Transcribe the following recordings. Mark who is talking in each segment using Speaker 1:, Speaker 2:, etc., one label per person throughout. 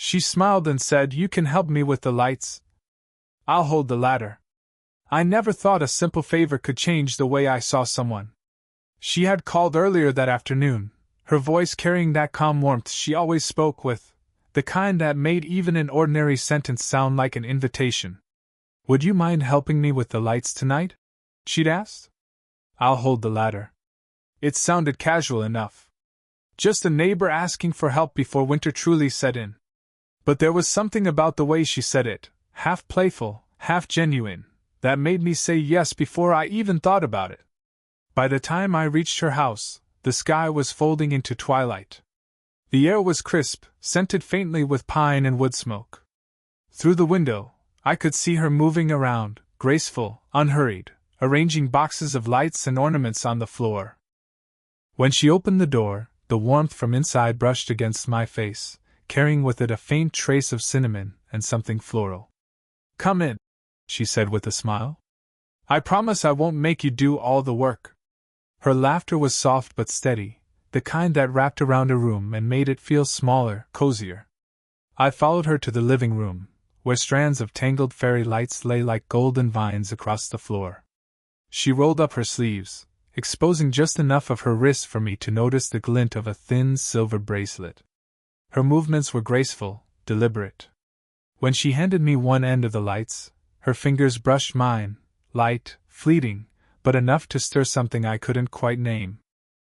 Speaker 1: She smiled and said, "You can help me with the lights. I'll hold the ladder." I never thought a simple favor could change the way I saw someone. She had called earlier that afternoon, her voice carrying that calm warmth she always spoke with, the kind that made even an ordinary sentence sound like an invitation. "Would you mind helping me with the lights tonight?" she'd asked. "I'll hold the ladder." It sounded casual enough. Just a neighbor asking for help before winter truly set in. But there was something about the way she said it, half playful, half genuine, that made me say yes before I even thought about it. By the time I reached her house, the sky was folding into twilight. The air was crisp, scented faintly with pine and wood smoke. Through the window, I could see her moving around, graceful, unhurried, arranging boxes of lights and ornaments on the floor. When she opened the door, the warmth from inside brushed against my face, carrying with it a faint trace of cinnamon and something floral. "Come in," she said with a smile. "I promise I won't make you do all the work." Her laughter was soft but steady, the kind that wrapped around a room and made it feel smaller, cozier. I followed her to the living room, where strands of tangled fairy lights lay like golden vines across the floor. She rolled up her sleeves, exposing just enough of her wrist for me to notice the glint of a thin silver bracelet. Her movements were graceful, deliberate. When she handed me one end of the lights, her fingers brushed mine, light, fleeting, but enough to stir something I couldn't quite name.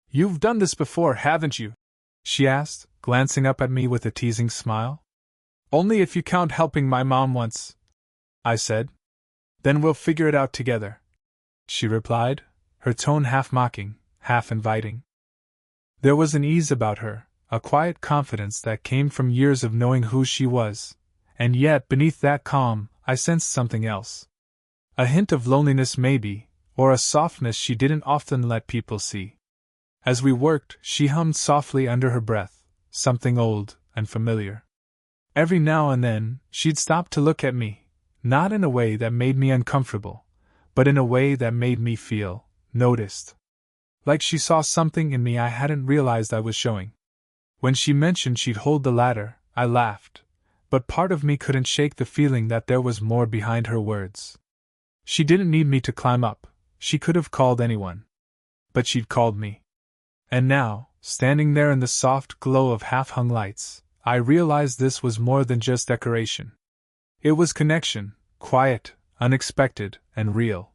Speaker 1: "You've done this before, haven't you?" she asked, glancing up at me with a teasing smile. "Only if you count helping my mom once," I said. "Then we'll figure it out together," she replied, her tone half mocking, half inviting. There was an ease about her, a quiet confidence that came from years of knowing who she was, and yet beneath that calm, I sensed something else. A hint of loneliness maybe, or a softness she didn't often let people see. As we worked, she hummed softly under her breath, something old and familiar. Every now and then, she'd stop to look at me, not in a way that made me uncomfortable, but in a way that made me feel noticed. Like she saw something in me I hadn't realized I was showing. When she mentioned she'd hold the ladder, I laughed, but part of me couldn't shake the feeling that there was more behind her words. She didn't need me to climb up, she could have called anyone. But she'd called me. And now, standing there in the soft glow of half-hung lights, I realized this was more than just decoration. It was connection, quiet, unexpected, and real.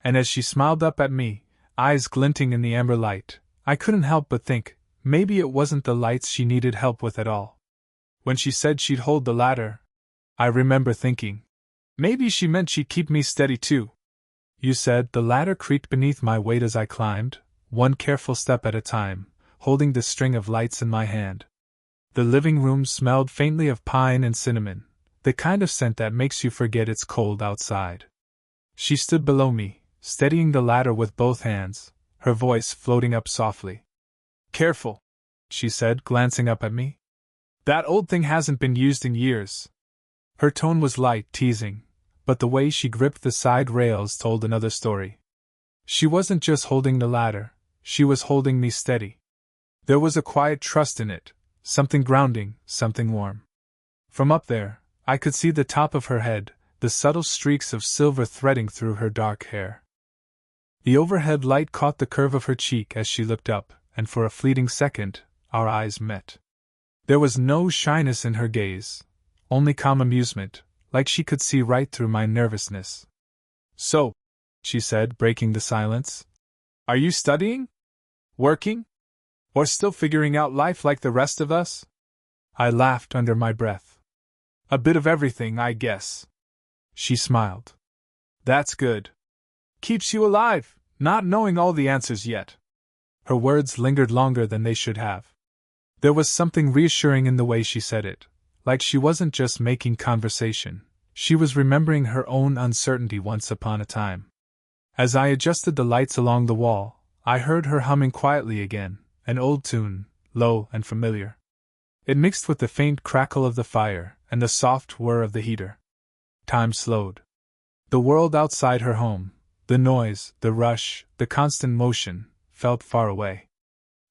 Speaker 1: And as she smiled up at me, eyes glinting in the amber light, I couldn't help but think, maybe it wasn't the lights she needed help with at all. When she said she'd hold the ladder, I remember thinking, maybe she meant she'd keep me steady too. "You said." The ladder creaked beneath my weight as I climbed, one careful step at a time, holding the string of lights in my hand. The living room smelled faintly of pine and cinnamon, the kind of scent that makes you forget it's cold outside. She stood below me, steadying the ladder with both hands, her voice floating up softly. "Careful," she said, glancing up at me. "That old thing hasn't been used in years." Her tone was light, teasing, but the way she gripped the side rails told another story. She wasn't just holding the ladder, she was holding me steady. There was a quiet trust in it, something grounding, something warm. From up there, I could see the top of her head, the subtle streaks of silver threading through her dark hair. The overhead light caught the curve of her cheek as she looked up, and for a fleeting second, our eyes met. There was no shyness in her gaze, only calm amusement, like she could see right through my nervousness. "So," she said, breaking the silence, "are you studying? Working? Or still figuring out life like the rest of us?" I laughed under my breath. "A bit of everything, I guess." She smiled. "That's good. Keeps you alive, not knowing all the answers yet." Her words lingered longer than they should have. There was something reassuring in the way she said it, like she wasn't just making conversation, she was remembering her own uncertainty once upon a time. As I adjusted the lights along the wall, I heard her humming quietly again, an old tune, low and familiar. It mixed with the faint crackle of the fire and the soft whir of the heater. Time slowed. The world outside her home, the noise, the rush, the constant motion, felt far away.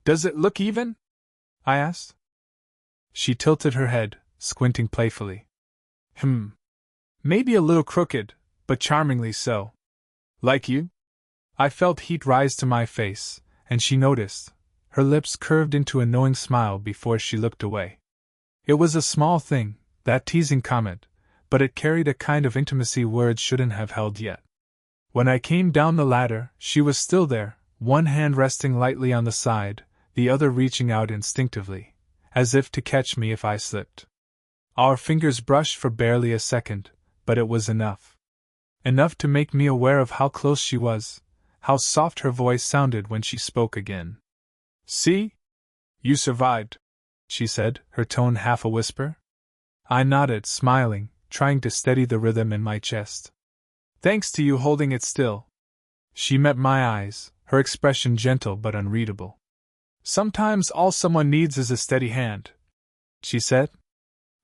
Speaker 1: "Does it look even?" I asked. She tilted her head, squinting playfully. Maybe a little crooked, but charmingly so. Like you? I felt heat rise to my face, and she noticed. Her lips curved into a knowing smile before she looked away. It was a small thing, that teasing comment, but it carried a kind of intimacy words shouldn't have held yet. When I came down the ladder, she was still there, one hand resting lightly on the side, the other reaching out instinctively, as if to catch me if I slipped. Our fingers brushed for barely a second, but it was enough. Enough to make me aware of how close she was, how soft her voice sounded when she spoke again. See? You survived, she said, her tone half a whisper. I nodded, smiling, trying to steady the rhythm in my chest. Thanks to you holding it still. She met my eyes, her expression gentle but unreadable. Sometimes all someone needs is a steady hand, she said.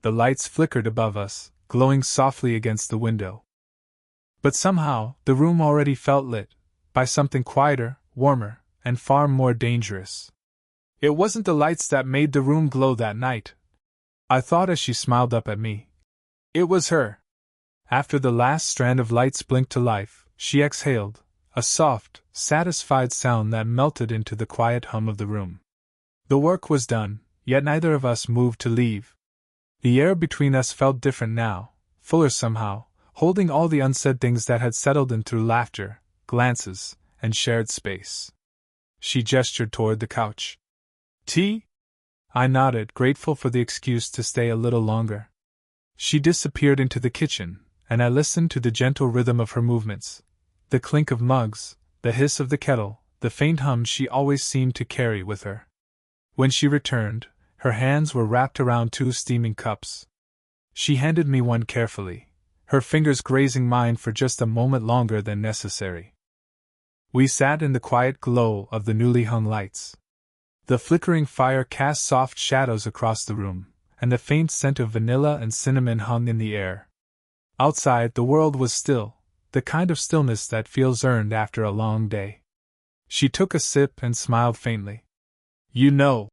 Speaker 1: The lights flickered above us, glowing softly against the window. But somehow, the room already felt lit, by something quieter, warmer, and far more dangerous. It wasn't the lights that made the room glow that night, I thought as she smiled up at me. It was her. After the last strand of lights blinked to life, she exhaled, a soft, satisfied sound that melted into the quiet hum of the room. The work was done, yet neither of us moved to leave. The air between us felt different now, fuller somehow, holding all the unsaid things that had settled in through laughter, glances, and shared space. She gestured toward the couch. Tea? I nodded, grateful for the excuse to stay a little longer. She disappeared into the kitchen, and I listened to the gentle rhythm of her movements, the clink of mugs, the hiss of the kettle, the faint hum she always seemed to carry with her. When she returned, her hands were wrapped around 2 steaming cups. She handed me one carefully, her fingers grazing mine for just a moment longer than necessary. We sat in the quiet glow of the newly hung lights. The flickering fire cast soft shadows across the room, and the faint scent of vanilla and cinnamon hung in the air. Outside, the world was still, the kind of stillness that feels earned after a long day. She took a sip and smiled faintly. You know,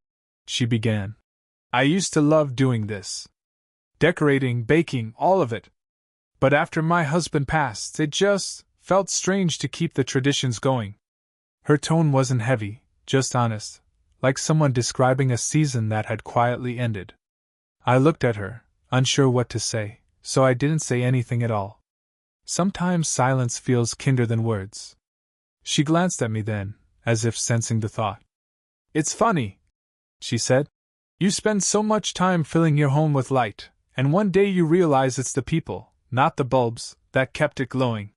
Speaker 1: she began, I used to love doing this. Decorating, baking, all of it. But after my husband passed, it just felt strange to keep the traditions going. Her tone wasn't heavy, just honest, like someone describing a season that had quietly ended. I looked at her, unsure what to say, so I didn't say anything at all. Sometimes silence feels kinder than words. She glanced at me then, as if sensing the thought. It's funny, she said. You spend so much time filling your home with light, and one day you realize it's the people, not the bulbs, that kept it glowing.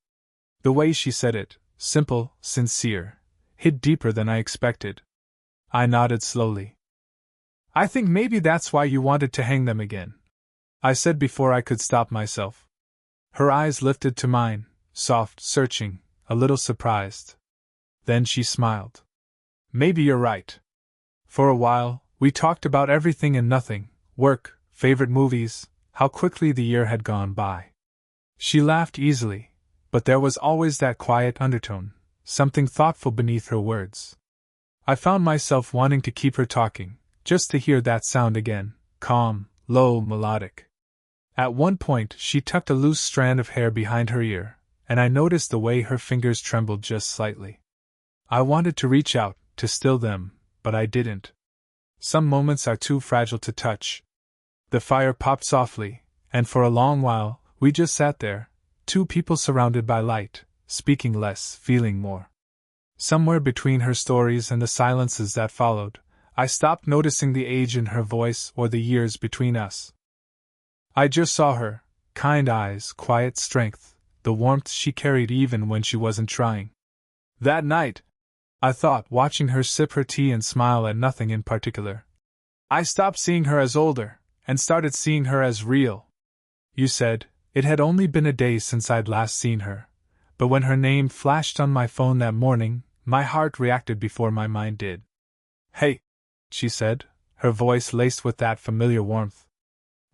Speaker 1: The way she said it, simple, sincere, hit deeper than I expected. I nodded slowly. I think maybe that's why you wanted to hang them again, I said before I could stop myself. Her eyes lifted to mine, soft, searching, a little surprised. Then she smiled. Maybe you're right. For a while, we talked about everything and nothing, work, favorite movies, how quickly the year had gone by. She laughed easily, but there was always that quiet undertone, something thoughtful beneath her words. I found myself wanting to keep her talking, just to hear that sound again, calm, low, melodic. At one point, she tucked a loose strand of hair behind her ear, and I noticed the way her fingers trembled just slightly. I wanted to reach out, to still them, but I didn't. Some moments are too fragile to touch. The fire popped softly, and for a long while, we just sat there, 2 people surrounded by light, speaking less, feeling more. Somewhere between her stories and the silences that followed, I stopped noticing the age in her voice or the years between us. I just saw her, kind eyes, quiet strength, the warmth she carried even when she wasn't trying. That night, I thought, watching her sip her tea and smile at nothing in particular, I stopped seeing her as older, and started seeing her as real. You said, it had only been a day since I'd last seen her, but when her name flashed on my phone that morning, my heart reacted before my mind did. Hey, she said, her voice laced with that familiar warmth.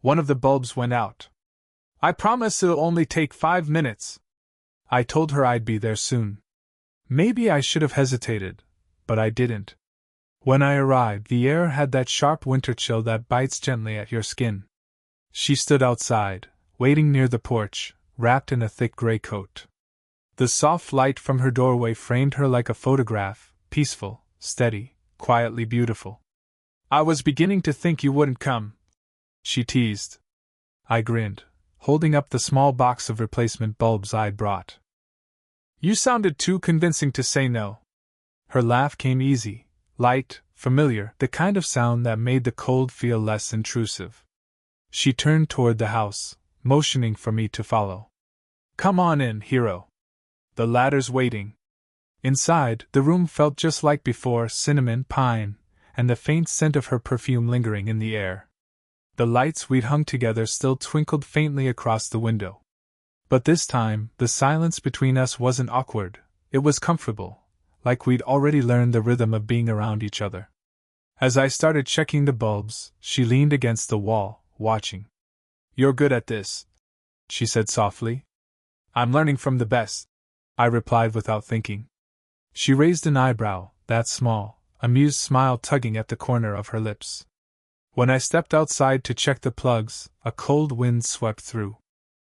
Speaker 1: One of the bulbs went out. I promise it'll only take 5 minutes. I told her I'd be there soon. Maybe I should have hesitated, but I didn't. When I arrived, the air had that sharp winter chill that bites gently at your skin. She stood outside, waiting near the porch, wrapped in a thick gray coat. The soft light from her doorway framed her like a photograph, peaceful, steady, quietly beautiful. "I was beginning to think you wouldn't come," she teased. I grinned, holding up the small box of replacement bulbs I'd brought. "You sounded too convincing to say no." Her laugh came easy, light, familiar, the kind of sound that made the cold feel less intrusive. She turned toward the house, motioning for me to follow. "Come on in, hero. The ladder's waiting." Inside, the room felt just like before, cinnamon, pine, and the faint scent of her perfume lingering in the air. The lights we'd hung together still twinkled faintly across the window. But this time, the silence between us wasn't awkward, it was comfortable, like we'd already learned the rhythm of being around each other. As I started checking the bulbs, she leaned against the wall, watching. "You're good at this," she said softly. "I'm learning from the best," I replied without thinking. She raised an eyebrow, that small, amused smile tugging at the corner of her lips. When I stepped outside to check the plugs, a cold wind swept through.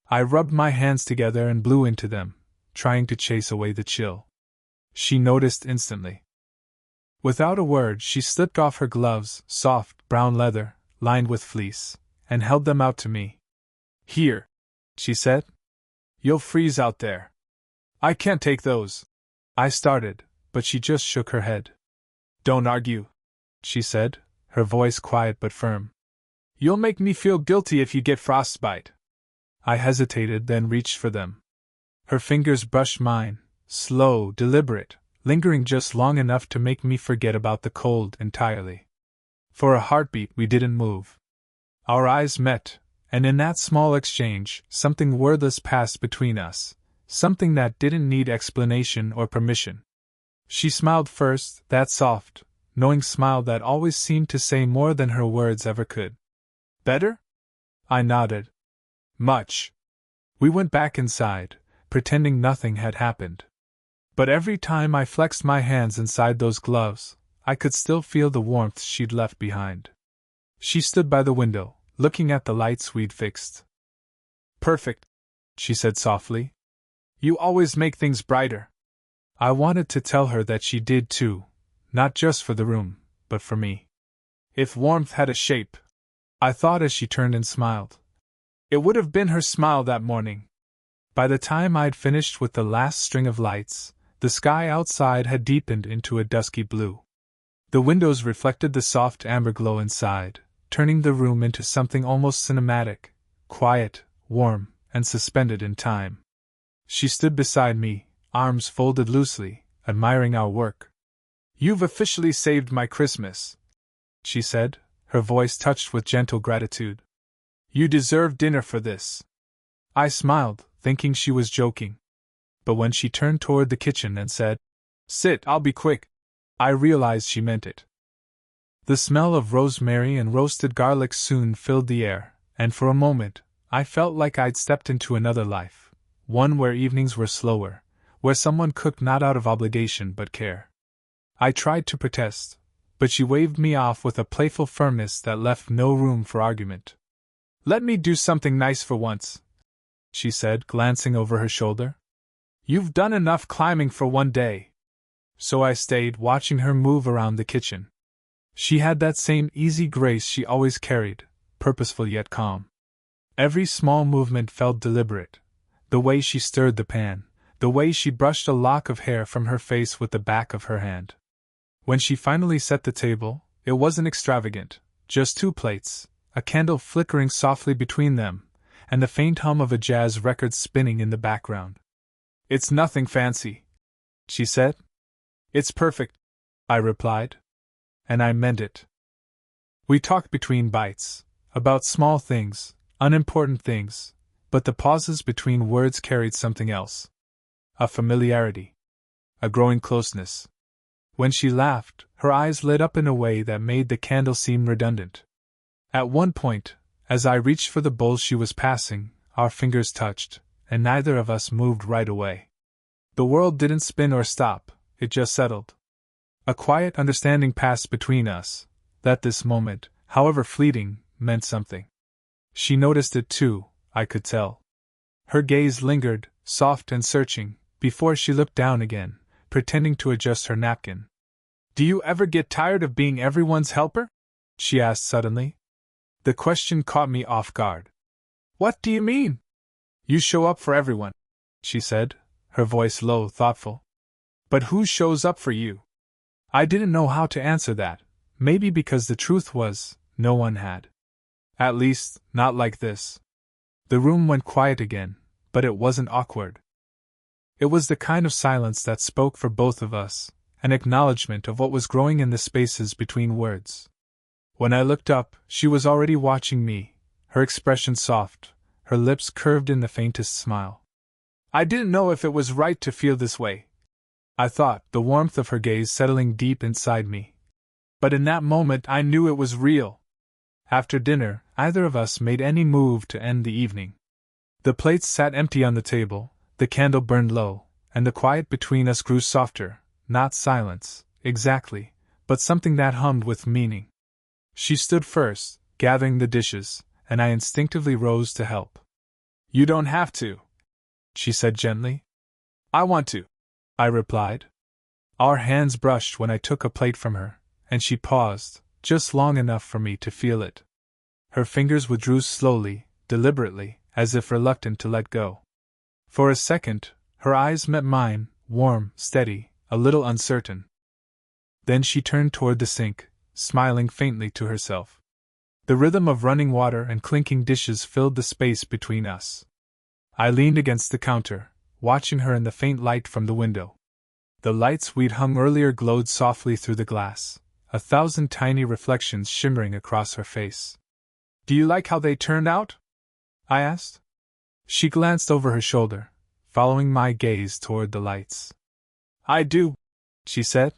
Speaker 1: I rubbed my hands together and blew into them, trying to chase away the chill. She noticed instantly. Without a word, she slipped off her gloves, soft, brown leather, lined with fleece, and held them out to me. "Here," she said. "You'll freeze out there." "I can't take those." I started, but she just shook her head. "Don't argue," she said, her voice quiet but firm. "You'll make me feel guilty if you get frostbite." I hesitated, then reached for them. Her fingers brushed mine, slow, deliberate, lingering just long enough to make me forget about the cold entirely. For a heartbeat, we didn't move. Our eyes met, and in that small exchange, something wordless passed between us, something that didn't need explanation or permission. She smiled first, that soft, knowing smile that always seemed to say more than her words ever could. "Better?" I nodded. "Much." We went back inside, pretending nothing had happened. But every time I flexed my hands inside those gloves, I could still feel the warmth she'd left behind. She stood by the window, looking at the lights we'd fixed. "Perfect," she said softly. "You always make things brighter." I wanted to tell her that she did too, not just for the room, but for me. If warmth had a shape, I thought as she turned and smiled, it would have been her smile that morning. By the time I'd finished with the last string of lights, the sky outside had deepened into a dusky blue. The windows reflected the soft amber glow inside, turning the room into something almost cinematic, quiet, warm, and suspended in time. She stood beside me, arms folded loosely, admiring our work. "You've officially saved my Christmas," she said, her voice touched with gentle gratitude. "You deserve dinner for this." I smiled, thinking she was joking. But when she turned toward the kitchen and said, "Sit, I'll be quick," I realized she meant it. The smell of rosemary and roasted garlic soon filled the air, and for a moment, I felt like I'd stepped into another life, one where evenings were slower, where someone cooked not out of obligation but care. I tried to protest, but she waved me off with a playful firmness that left no room for argument. "Let me do something nice for once," she said, glancing over her shoulder. "You've done enough climbing for one day." So I stayed, watching her move around the kitchen. She had that same easy grace she always carried, purposeful yet calm. Every small movement felt deliberate. The way she stirred the pan, the way she brushed a lock of hair from her face with the back of her hand. When she finally set the table, it wasn't extravagant, just 2 plates, a candle flickering softly between them, and the faint hum of a jazz record spinning in the background. "It's nothing fancy," she said. "It's perfect," I replied. And I meant it. We talked between bites, about small things, unimportant things, but the pauses between words carried something else. A familiarity. A growing closeness. When she laughed, her eyes lit up in a way that made the candle seem redundant. At one point, as I reached for the bowl she was passing, our fingers touched, and neither of us moved right away. The world didn't spin or stop, it just settled. A quiet understanding passed between us, that this moment, however fleeting, meant something. She noticed it too, I could tell. Her gaze lingered, soft and searching, before she looked down again, pretending to adjust her napkin. "Do you ever get tired of being everyone's helper?" she asked suddenly. The question caught me off guard. "What do you mean?" "You show up for everyone," she said, her voice low, thoughtful. "But who shows up for you?" I didn't know how to answer that, maybe because the truth was, no one had. At least, not like this. The room went quiet again, but it wasn't awkward. It was the kind of silence that spoke for both of us, an acknowledgement of what was growing in the spaces between words. When I looked up, she was already watching me, her expression soft, her lips curved in the faintest smile. I didn't know if it was right to feel this way, I thought, the warmth of her gaze settling deep inside me. But in that moment I knew it was real. After dinner, neither of us made any move to end the evening. The plates sat empty on the table, the candle burned low, and the quiet between us grew softer, not silence, exactly, but something that hummed with meaning. She stood first, gathering the dishes, and I instinctively rose to help. "You don't have to," she said gently. "I want to," I replied. Our hands brushed when I took a plate from her, and she paused, just long enough for me to feel it. Her fingers withdrew slowly, deliberately, as if reluctant to let go. For a second, her eyes met mine, warm, steady, a little uncertain. Then she turned toward the sink, smiling faintly to herself. The rhythm of running water and clinking dishes filled the space between us. I leaned against the counter, watching her in the faint light from the window. The lights we'd hung earlier glowed softly through the glass, a thousand tiny reflections shimmering across her face. "Do you like how they turned out?" I asked. She glanced over her shoulder, following my gaze toward the lights. "I do," she said.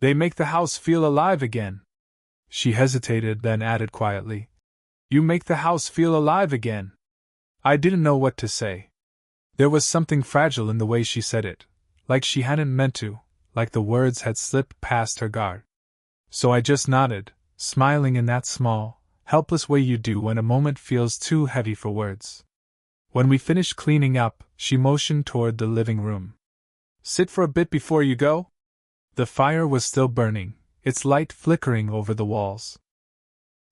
Speaker 1: "They make the house feel alive again." She hesitated, then added quietly, "You make the house feel alive again." I didn't know what to say. There was something fragile in the way she said it, like she hadn't meant to, like the words had slipped past her guard. So I just nodded, smiling in that small, helpless way you do when a moment feels too heavy for words. When we finished cleaning up, she motioned toward the living room. "Sit for a bit before you go?" The fire was still burning, its light flickering over the walls.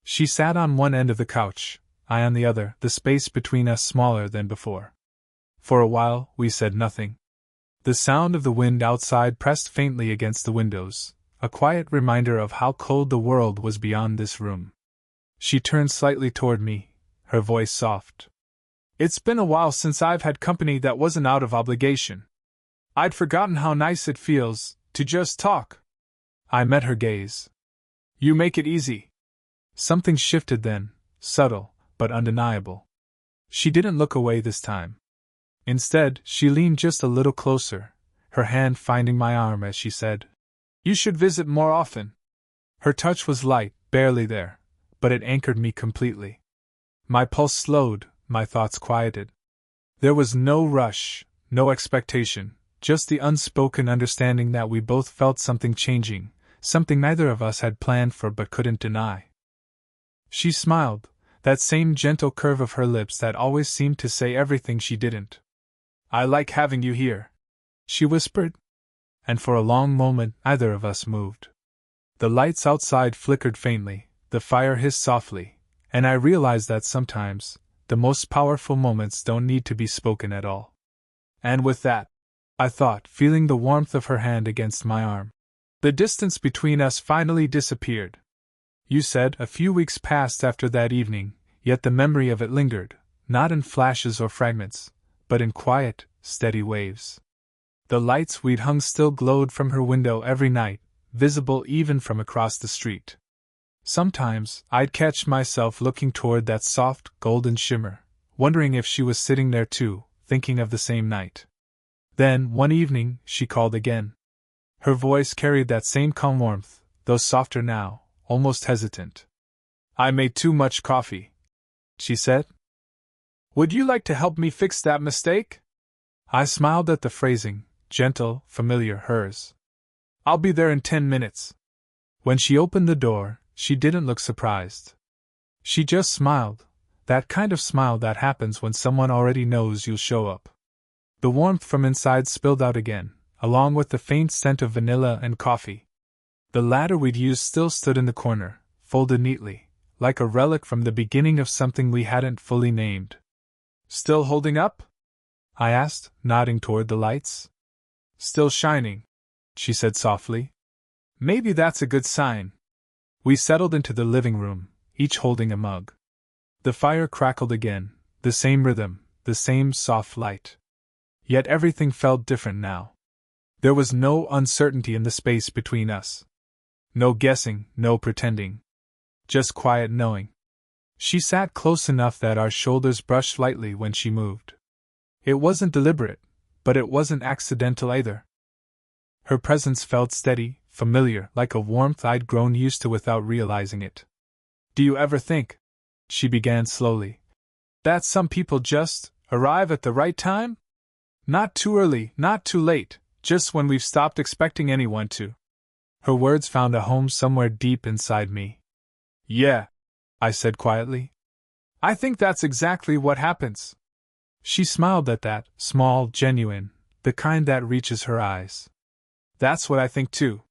Speaker 1: She sat on one end of the couch, I on the other, the space between us smaller than before. For a while, we said nothing. The sound of the wind outside pressed faintly against the windows, a quiet reminder of how cold the world was beyond this room. She turned slightly toward me, her voice soft. "It's been a while since I've had company that wasn't out of obligation. I'd forgotten how nice it feels to just talk." I met her gaze. "You make it easy." Something shifted then, subtle, but undeniable. She didn't look away this time. Instead, she leaned just a little closer, her hand finding my arm as she said, "You should visit more often." Her touch was light, barely there, but it anchored me completely. My pulse slowed, my thoughts quieted. There was no rush, no expectation, just the unspoken understanding that we both felt something changing, something neither of us had planned for but couldn't deny. She smiled, that same gentle curve of her lips that always seemed to say everything she didn't. "I like having you here," she whispered. And for a long moment neither of us moved. The lights outside flickered faintly, the fire hissed softly, and I realized that sometimes, the most powerful moments don't need to be spoken at all. And with that, I thought, feeling the warmth of her hand against my arm, the distance between us finally disappeared. You said a few weeks passed after that evening, yet the memory of it lingered, not in flashes or fragments, but in quiet, steady waves. The lights we'd hung still glowed from her window every night, visible even from across the street. Sometimes, I'd catch myself looking toward that soft, golden shimmer, wondering if she was sitting there too, thinking of the same night. Then, one evening, she called again. Her voice carried that same calm warmth, though softer now, almost hesitant. "I made too much coffee," she said. "Would you like to help me fix that mistake?" I smiled at the phrasing, gentle, familiar, hers. "I'll be there in 10 minutes. When she opened the door, she didn't look surprised. She just smiled, That kind of smile that happens when someone already knows you'll show up. The warmth from inside spilled out again, along with the faint scent of vanilla and coffee. The ladder we'd used still stood in the corner, folded neatly, like a relic from the beginning of something we hadn't fully named. Still holding up? I asked, nodding toward the lights. Still shining, she said softly. Maybe that's a good sign. We settled into the living room, each holding a mug. The fire crackled again, the same rhythm, the same soft light. Yet everything felt different now. There was no uncertainty in the space between us. No guessing, no pretending. Just quiet knowing. She sat close enough that our shoulders brushed lightly when she moved. It wasn't deliberate, but it wasn't accidental either. Her presence felt steady, familiar, like a warmth I'd grown used to without realizing it. Do you ever think, she began slowly, that some people just arrive at the right time? Not too early, not too late, just when we've stopped expecting anyone to. Her words found a home somewhere deep inside me. Yeah, I said quietly. I think that's exactly what happens. She smiled at that, small, genuine, the kind that reaches her eyes. That's what I think too.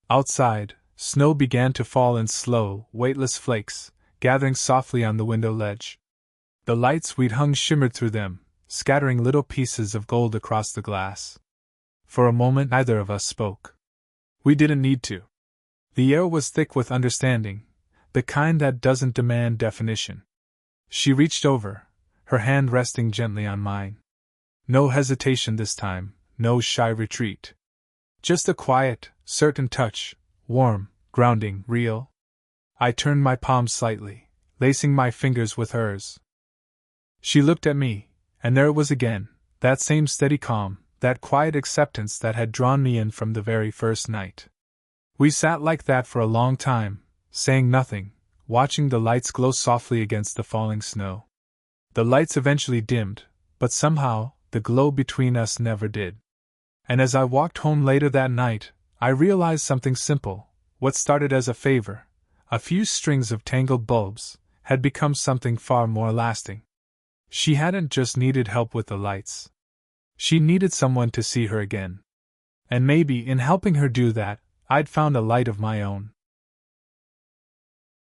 Speaker 1: Outside, snow began to fall in slow, weightless flakes, gathering softly on the window ledge. The lights we'd hung shimmered through them, scattering little pieces of gold across the glass. For a moment neither of us spoke. We didn't need to. The air was thick with understanding, the kind that doesn't demand definition. She reached over, her hand resting gently on mine. No hesitation this time, no shy retreat. Just a quiet, certain touch, warm, grounding, real. I turned my palm slightly, lacing my fingers with hers. She looked at me, and there it was again, that same steady calm, that quiet acceptance that had drawn me in from the very first night. We sat like that for a long time, saying nothing, watching the lights glow softly against the falling snow. The lights eventually dimmed, but somehow, the glow between us never did. And as I walked home later that night, I realized something simple. What started as a favor, a few strings of tangled bulbs, had become something far more lasting. She hadn't just needed help with the lights. She needed someone to see her again. And maybe in helping her do that, I'd found a light of my own.